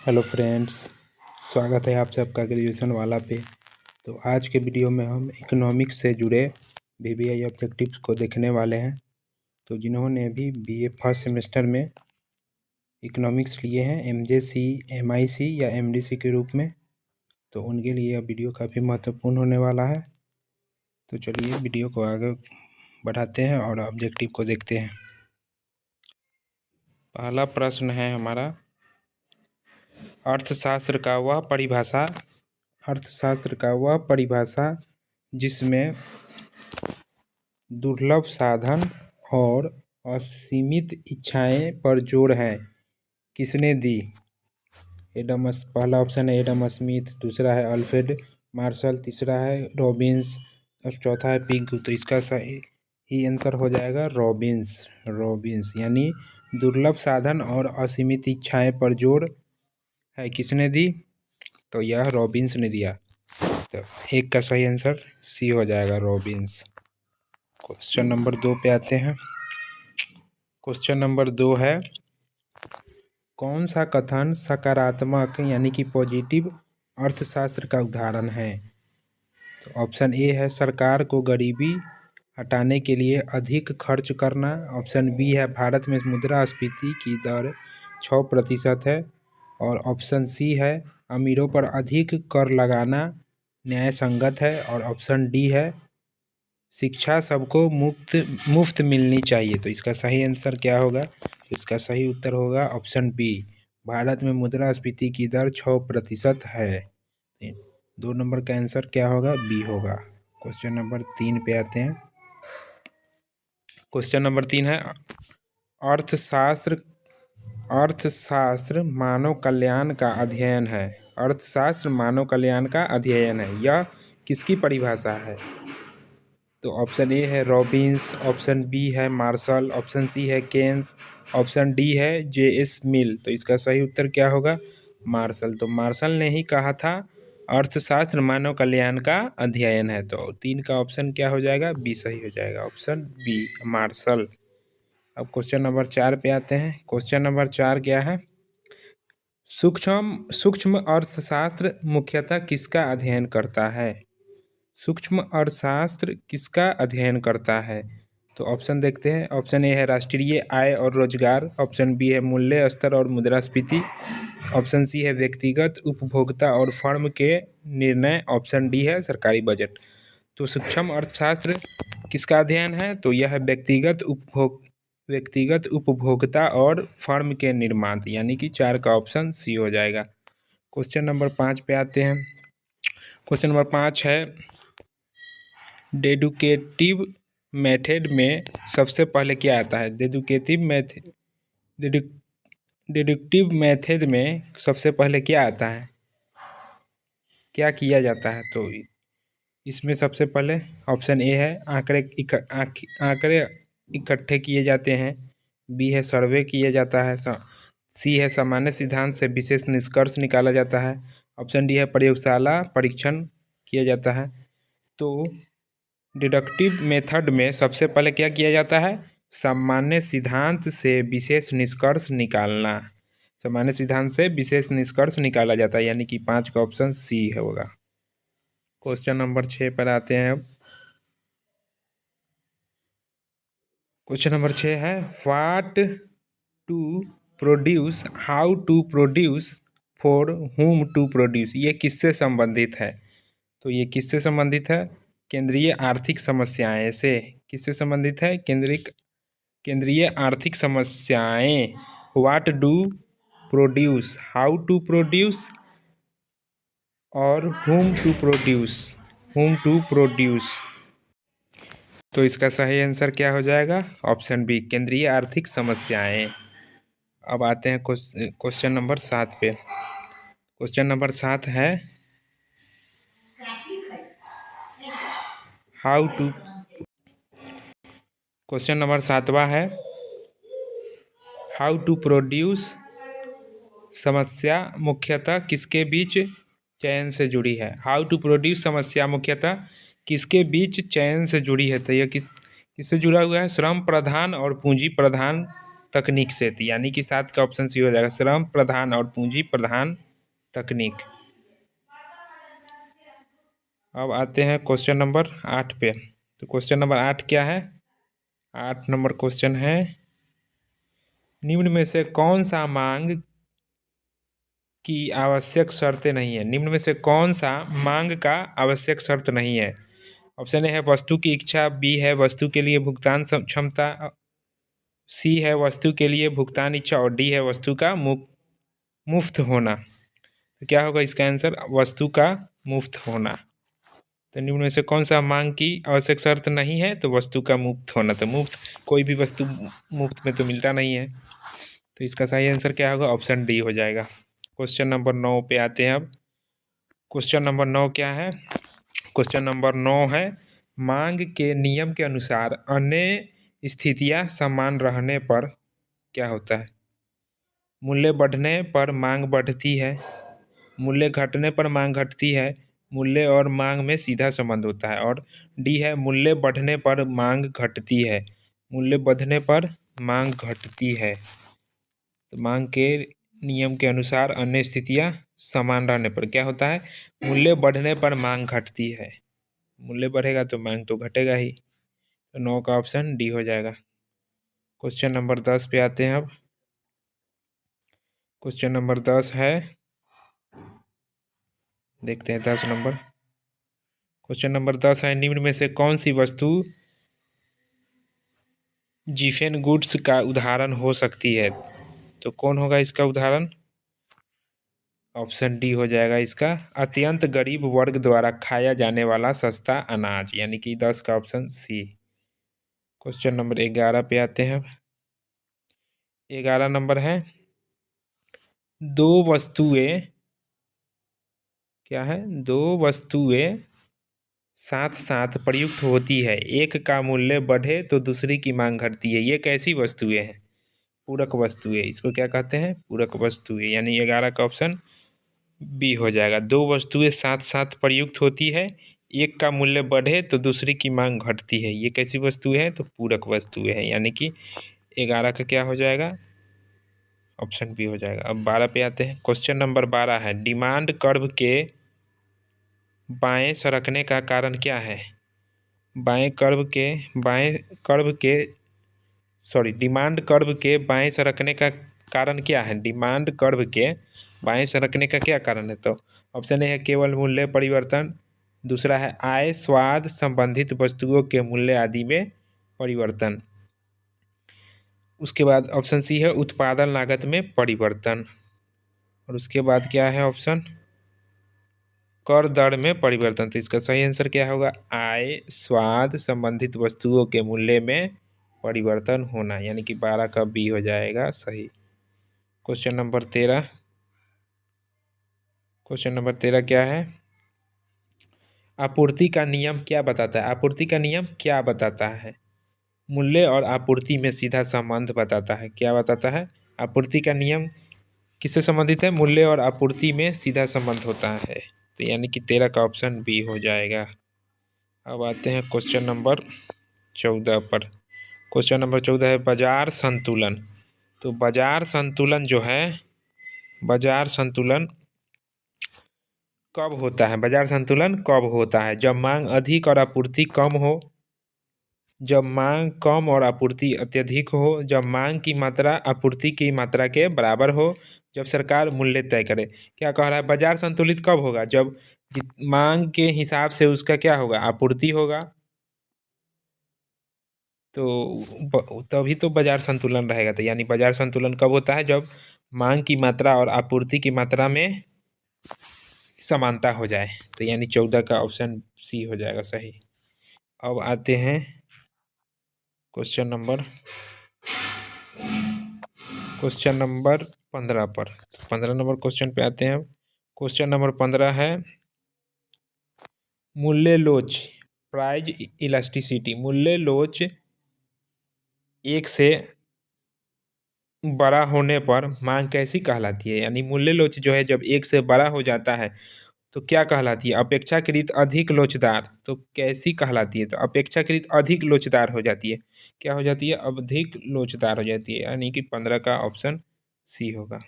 Hello friends, स्वागत है आप सबका ग्रेजुएशन वाला पे। तो आज के वीडियो में हम इकोनॉमिक्स से जुड़े वीवीआई ऑब्जेक्टिव्स को देखने वाले हैं। तो जिन्होंने अभी बीए फर्स्ट सेमेस्टर में इकोनॉमिक्स लिए हैं एमजेसी, एमआईसी या एमडीसी के रूप में, तो उनके लिए यह वीडियो काफ़ी महत्वपूर्ण होने वाला है। तो चलिए वीडियो को आगे बढ़ाते हैं और ऑब्जेक्टिव को देखते हैं। पहला प्रश्न है हमारा, अर्थशास्त्र का वह परिभाषा जिसमें दुर्लभ साधन और असीमित इच्छाएं पर जोर है, किसने दी? पहला ऑप्शन है एडम स्मिथ, दूसरा है अल्फ्रेड मार्शल, तीसरा है रॉबिन्स और चौथा है पिग। तो इसका सही आंसर हो जाएगा रॉबिन्स यानी दुर्लभ साधन और असीमित इच्छाएं पर जोर है, किसने दी? तो यह रॉबिन्स ने दिया। तो एक का सही आंसर सी हो जाएगा, रॉबिन्स। क्वेश्चन नंबर 2 पे आते हैं। क्वेश्चन नंबर 2 है, कौन सा कथन सकारात्मक यानी कि पॉजिटिव अर्थशास्त्र का उदाहरण है? तो ऑप्शन ए है सरकार को गरीबी हटाने के लिए अधिक खर्च करना। ऑप्शन बी है भारत में मुद्रास्फीति की दर 6% है। और ऑप्शन सी है अमीरों पर अधिक कर लगाना न्याय संगत है। और ऑप्शन डी है शिक्षा सबको मुफ्त मिलनी चाहिए। तो इसका सही आंसर क्या होगा? इसका सही उत्तर होगा ऑप्शन बी, भारत में मुद्रास्फीति की दर 6% है। 2 नंबर का आंसर क्या होगा? बी होगा। क्वेश्चन नंबर 3 पे आते हैं। क्वेश्चन नंबर 3 है, अर्थशास्त्र मानव कल्याण का अध्ययन है। अर्थशास्त्र मानव कल्याण का अध्ययन है, यह किसकी परिभाषा है? तो ऑप्शन ए है रॉबिन्स, ऑप्शन बी है मार्शल, ऑप्शन सी है केन्स, ऑप्शन डी है जे.एस. मिल। तो इसका सही उत्तर क्या होगा? मार्शल। तो मार्शल ने ही कहा था अर्थशास्त्र मानव कल्याण का अध्ययन है। तो 3 का ऑप्शन क्या हो जाएगा? बी सही हो जाएगा, ऑप्शन बी मार्शल। अब क्वेश्चन नंबर 4 पे आते हैं। क्वेश्चन नंबर 4 क्या है, सूक्ष्म अर्थशास्त्र मुख्यतः किसका अध्ययन करता है? सूक्ष्म अर्थशास्त्र किसका अध्ययन करता है? तो ऑप्शन देखते हैं। ऑप्शन ए है राष्ट्रीय आय और रोजगार, ऑप्शन बी है मूल्य स्तर और मुद्रास्फीति, ऑप्शन सी है व्यक्तिगत उपभोक्ता और फर्म के निर्णय, ऑप्शन डी है सरकारी बजट। तो सूक्ष्म अर्थशास्त्र किसका अध्ययन है? तो यह व्यक्तिगत उपभोक्ता और फर्म के निर्माण, यानी कि 4 का ऑप्शन सी हो जाएगा। क्वेश्चन नंबर 5 पे आते हैं। क्वेश्चन नंबर 5 है, डेडुकेटिव मेथड में सबसे पहले क्या आता है? डिडक्टिव मेथड में सबसे पहले क्या आता है, क्या किया जाता है? तो इसमें सबसे पहले ऑप्शन ए है आंकड़े इकट्ठे किए जाते हैं, बी है सर्वे किया जाता है, सी है सामान्य सिद्धांत से विशेष निष्कर्ष निकाला जाता है, ऑप्शन डी है प्रयोगशाला परीक्षण किया जाता है। तो डिडक्टिव मेथड में सबसे पहले क्या किया जाता है? सामान्य सिद्धांत से विशेष निष्कर्ष निकालना। सामान्य सिद्धांत से विशेष निष्कर्ष निकाला जाता है, यानी कि 5 का ऑप्शन सी होगा। क्वेश्चन नंबर 6 पर आते हैं। क्वेश्चन नंबर 6 है, what to produce, how to produce, for whom to produce, ये किससे संबंधित है? तो ये किससे संबंधित है? केंद्रीय आर्थिक समस्याएं से। किससे संबंधित है? केंद्रीय आर्थिक समस्याएं। What do produce, how to produce और हुम टू प्रोड्यूस। तो इसका सही आंसर क्या हो जाएगा? ऑप्शन बी, केंद्रीय आर्थिक समस्याएं। अब आते हैं क्वेश्चन नंबर 7 पे। क्वेश्चन नंबर 7 है, क्वेश्चन नंबर 7वां है, हाउ टू प्रोड्यूस समस्या मुख्यतः किसके बीच चयन से जुड़ी है? हाउ टू प्रोड्यूस समस्या मुख्यतः किसके बीच चयन से जुड़ी है? तो यह किससे जुड़ा हुआ है? श्रम प्रधान और पूंजी प्रधान तकनीक से थी, यानी कि 7 का ऑप्शन सी हो जाएगा, श्रम प्रधान और पूंजी प्रधान तकनीक। अब आते हैं क्वेश्चन नंबर 8 पे। तो क्वेश्चन नंबर 8 क्या है? 8 नंबर क्वेश्चन है, निम्न में से कौन सा मांग की आवश्यक शर्तें नहीं है? निम्न में से कौन सा मांग का आवश्यक शर्त नहीं है? ऑप्शन ए है वस्तु की इच्छा, बी है वस्तु के लिए भुगतान क्षमता, सी है वस्तु के लिए भुगतान इच्छा और डी है वस्तु का मुफ्त होना। तो क्या होगा इसका आंसर? वस्तु का मुफ्त होना। तो निम्न में से कौन सा मांग की आवश्यक शर्त नहीं है? तो वस्तु का मुफ्त होना। तो मुफ्त कोई भी वस्तु मुफ्त में तो मिलता नहीं है, तो इसका सही आंसर क्या होगा? ऑप्शन डी हो जाएगा। क्वेश्चन नंबर 9 पे आते हैं अब। क्वेश्चन नंबर 9 क्या है? क्वेश्चन नंबर 9 है, मांग के नियम के अनुसार अन्य स्थितियां समान रहने पर क्या होता है? मूल्य बढ़ने पर मांग बढ़ती है, मूल्य घटने पर मांग घटती है, मूल्य और मांग में सीधा संबंध होता है, और डी है मूल्य बढ़ने पर मांग घटती है, मूल्य बढ़ने पर मांग घटती है। तो मांग के नियम के अनुसार अन्य स्थितियां समान रहने पर क्या होता है? मूल्य बढ़ने पर मांग घटती है, मूल्य बढ़ेगा तो मांग तो घटेगा ही। तो 9 का ऑप्शन डी हो जाएगा। क्वेश्चन नंबर 10 पे आते हैं अब। क्वेश्चन नंबर 10 है, देखते हैं 10 नंबर। क्वेश्चन नंबर 10 है, निम्न में से कौन सी वस्तु जिफेन गुड्स का उदाहरण हो सकती है? तो कौन होगा इसका उदाहरण? ऑप्शन डी हो जाएगा इसका, अत्यंत गरीब वर्ग द्वारा खाया जाने वाला सस्ता अनाज, यानी कि 10 का ऑप्शन सी। क्वेश्चन नंबर 11 पे आते हैं। 11 नंबर है, दो वस्तुएं क्या है? दो वस्तुएं साथ साथ प्रयुक्त होती है, एक का मूल्य बढ़े तो दूसरी की मांग घटती है, ये कैसी वस्तुएं हैं? पूरक वस्तुएं, इसको क्या कहते हैं? पूरक वस्तुएं, यानी 11 का ऑप्शन बी हो जाएगा। दो वस्तुएं साथ साथ प्रयुक्त होती है, एक का मूल्य बढ़े तो दूसरी की मांग घटती है, ये कैसी वस्तुएं हैं? तो पूरक वस्तुएं हैं, यानी कि 11 का क्या हो जाएगा? ऑप्शन बी हो जाएगा। अब 12 पे आते हैं। क्वेश्चन नंबर 12 है, डिमांड कर्व के बाएं सरकने का कारण क्या है? डिमांड कर्व के बाएं सरकने का कारण क्या है? डिमांड कर्व के बाएं सरकने का क्या कारण है? तो ऑप्शन ए है केवल मूल्य परिवर्तन, दूसरा है आय स्वाद संबंधित वस्तुओं के मूल्य आदि में परिवर्तन, उसके बाद ऑप्शन सी है उत्पादन लागत में परिवर्तन, और उसके बाद क्या है ऑप्शन? कर दर में परिवर्तन। तो इसका सही आंसर क्या होगा? आय स्वाद संबंधित वस्तुओं के मूल्य में परिवर्तन होना, यानी कि 12 का बी हो जाएगा सही। Question number 13। क्वेश्चन नंबर 13 क्या है? आपूर्ति का नियम क्या बताता है? आपूर्ति का नियम क्या बताता है? मूल्य और आपूर्ति में सीधा संबंध बताता है। क्या बताता है? आपूर्ति का नियम किससे संबंधित है? मूल्य और आपूर्ति में सीधा संबंध होता है, तो यानी कि 13 का ऑप्शन बी हो जाएगा। अब आते हैं क्वेश्चन नंबर 14 पर। क्वेश्चन नंबर 14 है बाजार संतुलन। तो बाजार संतुलन जो है, बाजार संतुलन कब होता है? बाजार संतुलन कब होता है? जब मांग अधिक और आपूर्ति कम हो, जब मांग कम और आपूर्ति अत्यधिक हो, जब मांग की मात्रा आपूर्ति की मात्रा के बराबर हो, जब सरकार मूल्य तय करे। क्या कह रहा है? बाजार संतुलित कब होगा? जब मांग के हिसाब से उसका क्या होगा? आपूर्ति होगा, तो तभी तो बाजार संतुलन रहेगा। तो यानी बाजार संतुलन कब होता है? जब मांग की मात्रा और आपूर्ति की मात्रा में समानता हो जाए। तो यानी 14 का ऑप्शन सी हो जाएगा सही। अब आते हैं क्वेश्चन नंबर 15 पर। 15 नंबर क्वेश्चन पे आते हैं। क्वेश्चन नंबर 15 है मूल्य लोच, प्राइस इलास्टिसिटी। मूल्य लोच एक से बड़ा होने पर मांग कैसी कहलाती है? यानी मूल्य लोच जो है जब एक से बड़ा हो जाता है तो क्या कहलाती है? अपेक्षाकृत अधिक लोचदार। तो कैसी कहलाती है? तो अपेक्षाकृत अधिक लोचदार हो जाती है। क्या हो जाती है? अधिक लोचदार हो जाती है, यानी कि 15 का ऑप्शन सी होगा।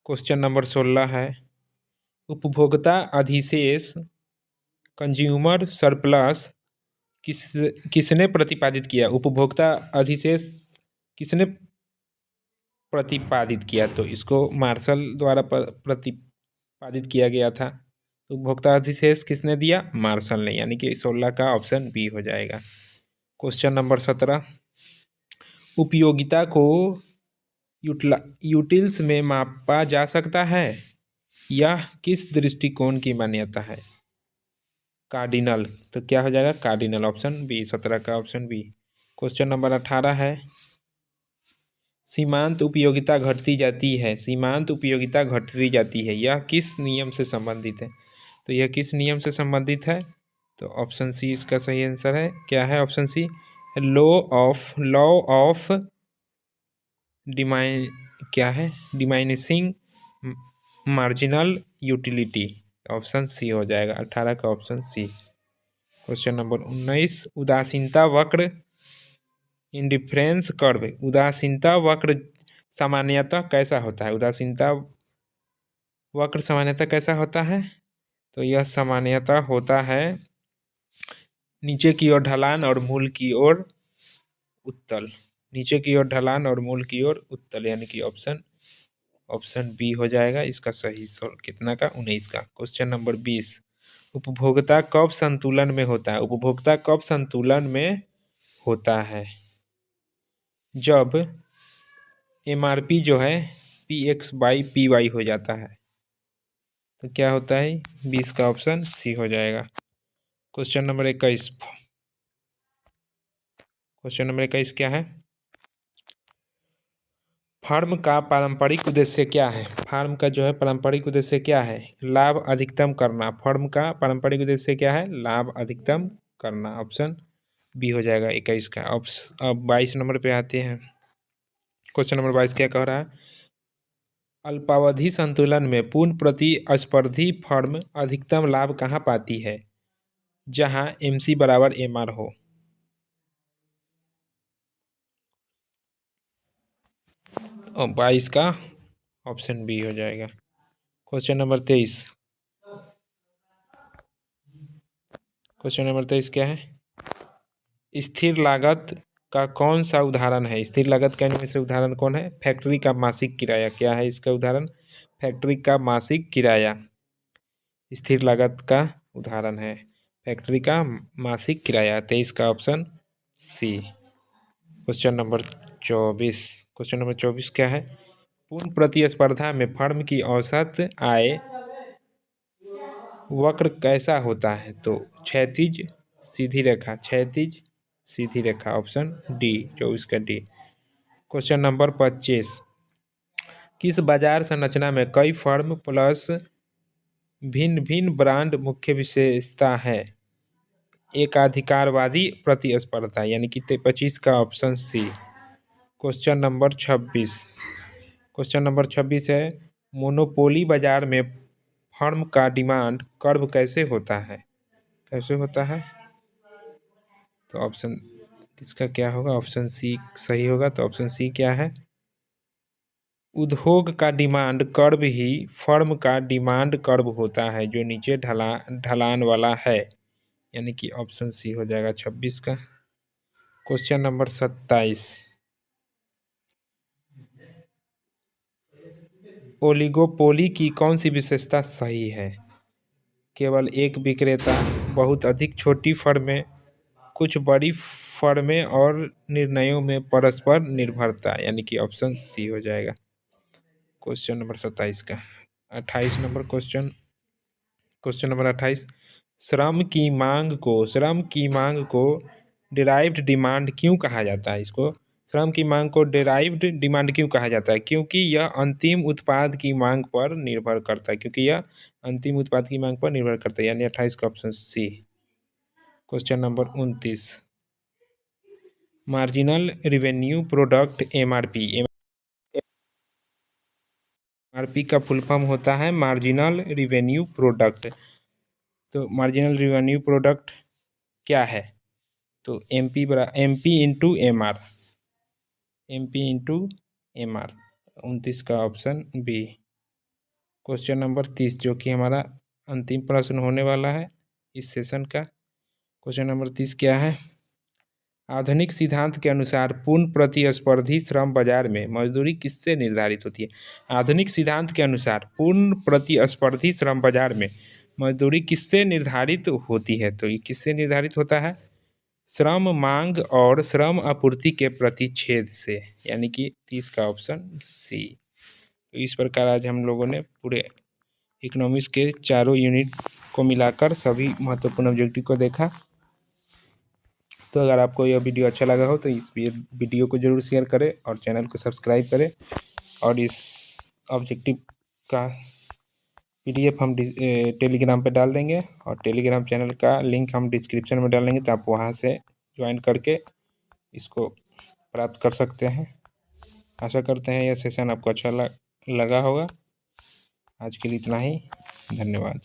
क्वेश्चन नंबर 16 है, उपभोक्ता अधिशेष कंज्यूमर सरप्लस किसने प्रतिपादित किया? उपभोक्ता अधिशेष किसने प्रतिपादित किया? तो इसको मार्शल द्वारा प्रतिपादित किया गया था। उपभोक्ता अधिशेष किसने दिया? मार्शल ने, यानी कि 16 का ऑप्शन बी हो जाएगा। क्वेश्चन नंबर 17, उपयोगिता को यूटिल्स में मापा जा सकता है? यह किस दृष्टिकोण की मान्यता है? कार्डिनल। तो क्या हो जाएगा? कार्डिनल, ऑप्शन बी, 17 का ऑप्शन बी। क्वेश्चन नंबर 18 है, सीमांत उपयोगिता घटती जाती है। सीमांत उपयोगिता घटती जाती है, यह किस नियम से संबंधित है? तो यह किस नियम से संबंधित है? तो ऑप्शन सी इसका सही आंसर है। क्या है ऑप्शन सी? लॉ ऑफ क्या है? डिमाइनिशिंग मार्जिनल यूटिलिटी, ऑप्शन सी हो जाएगा, 18 का ऑप्शन सी। क्वेश्चन नंबर 19, उदासीनता वक्र इंडिफरेंस कर्व। उदासीनता वक्र सामान्यतः कैसा होता है? उदासीनता वक्र सामान्यतः कैसा होता है? तो यह सामान्यतः होता है नीचे की ओर ढलान और मूल की ओर उत्तल। नीचे की ओर ढलान और मूल की ओर उत्तल, यानी कि ऑप्शन बी हो जाएगा इसका सही। कितना का? 19 का। क्वेश्चन नंबर 20, उपभोक्ता कब संतुलन में होता है? उपभोक्ता कब संतुलन में होता है? जब एमआरपी जो है PX/PY हो जाता है। तो क्या होता है? 20 का ऑप्शन सी हो जाएगा। क्वेश्चन नंबर 21, क्वेश्चन नंबर 21 क्या है? फर्म का पारंपरिक उद्देश्य क्या है? फर्म का जो है पारंपरिक उद्देश्य क्या है? लाभ अधिकतम करना। फर्म का पारंपरिक उद्देश्य क्या है? लाभ अधिकतम करना, ऑप्शन बी हो जाएगा 21 का। अब 22 नंबर पे आते हैं। क्वेश्चन नंबर 22 क्या कह रहा है? अल्पावधि संतुलन में पूर्ण प्रतिस्पर्धी फर्म अधिकतम लाभ कहाँ पाती है? जहां MC बराबर MR हो। और 22 का ऑप्शन बी हो जाएगा। क्वेश्चन नंबर 23, क्वेश्चन नंबर 23 क्या है? स्थिर लागत का कौन सा उदाहरण है? स्थिर लागत का इनमें से उदाहरण कौन है? फैक्ट्री का मासिक किराया। क्या है इसका उदाहरण? फैक्ट्री का मासिक किराया स्थिर लागत का उदाहरण है। फैक्ट्री का मासिक किराया, 23 का option C. Question number 24, question number 24 क्या है? पूर्ण प्रतिस्पर्धा में फर्म की औसत आय वक्र कैसा होता है? तो क्षैतिज सीधी रेखा, क्षैतिज सीधी रेखा, ऑप्शन डी, 24 का डी। क्वेश्चन नंबर 25, किस बाजार संरचना में कई फर्म प्लस भिन्न भिन्न ब्रांड मुख्य विशेषता है? एकाधिकारवादी प्रतिस्पर्धा, यानी कि 25 का option C. Question number 26, question number 26 है, मोनोपोली बाजार में फर्म का डिमांड कर्व कैसे होता है? कैसे होता है? तो ऑप्शन इसका क्या होगा? ऑप्शन सी सही होगा। तो ऑप्शन सी क्या है? उद्योग का डिमांड कर्व ही फर्म का डिमांड कर्व होता है जो नीचे ढलान वाला है, यानी कि ऑप्शन सी हो जाएगा 26 का। क्वेश्चन नंबर 27, ओलिगोपोली की कौन सी विशेषता सही है? केवल एक विक्रेता, बहुत अधिक छोटी फर्में, कुछ बड़ी फर्में और निर्णयों में परस्पर निर्भरता, यानी कि ऑप्शन सी हो जाएगा। क्वेश्चन नंबर 27 का 28 नंबर क्वेश्चन, क्वेश्चन नंबर 28, श्रम की मांग को डिराइव्ड डिमांड क्यों कहा जाता है? इसको श्रम की मांग को डिराइव्ड डिमांड क्यों कहा जाता है? क्योंकि यह अंतिम उत्पाद की मांग पर निर्भर करता है। क्योंकि यह अंतिम उत्पाद की मांग पर निर्भर करता है, यानी 28 का option C. Question number 29, marginal revenue product MRP MRP का फुल फॉर्म होता है मार्जिनल रिवेन्यू प्रोडक्ट। तो मार्जिनल रिवेन्यू प्रोडक्ट क्या है? तो MP into MR, MP into MR। 29 का ऑप्शन बी। क्वेश्चन नंबर 30 जो कि हमारा अंतिम प्रश्न होने वाला है इस सेशन का। क्वेश्चन नंबर 30 क्या है? आधुनिक सिद्धांत के अनुसार पूर्ण प्रतिस्पर्धी श्रम बाजार में मजदूरी किससे निर्धारित होती है? आधुनिक सिद्धांत के अनुसार पूर्ण प्रतिस्पर्धी श्रम बाजार में मजदूरी किससे निर्धारित होती है? तो ये किससे निर्धारित होता है? श्रम मांग और श्रम आपूर्ति के प्रतिच्छेद से, यानी कि 30 का ऑप्शन सी। तो इस प्रकार आज हम लोगों ने पूरे इकोनॉमिक्स के चारों यूनिट को मिलाकर सभी महत्वपूर्ण ऑब्जेक्टिव को देखा। तो अगर आपको यह वीडियो अच्छा लगा हो तो इस वीडियो को ज़रूर शेयर करें और चैनल को सब्सक्राइब करें। और इस ऑब्जेक्टिव का PDF हम टेलीग्राम पे डाल देंगे और टेलीग्राम चैनल का लिंक हम डिस्क्रिप्शन में डाल देंगे, तो आप वहाँ से ज्वाइन करके इसको प्राप्त कर सकते हैं। आशा करते हैं यह सेशन आपको अच्छा लगा होगा। आज के लिए इतना ही, धन्यवाद।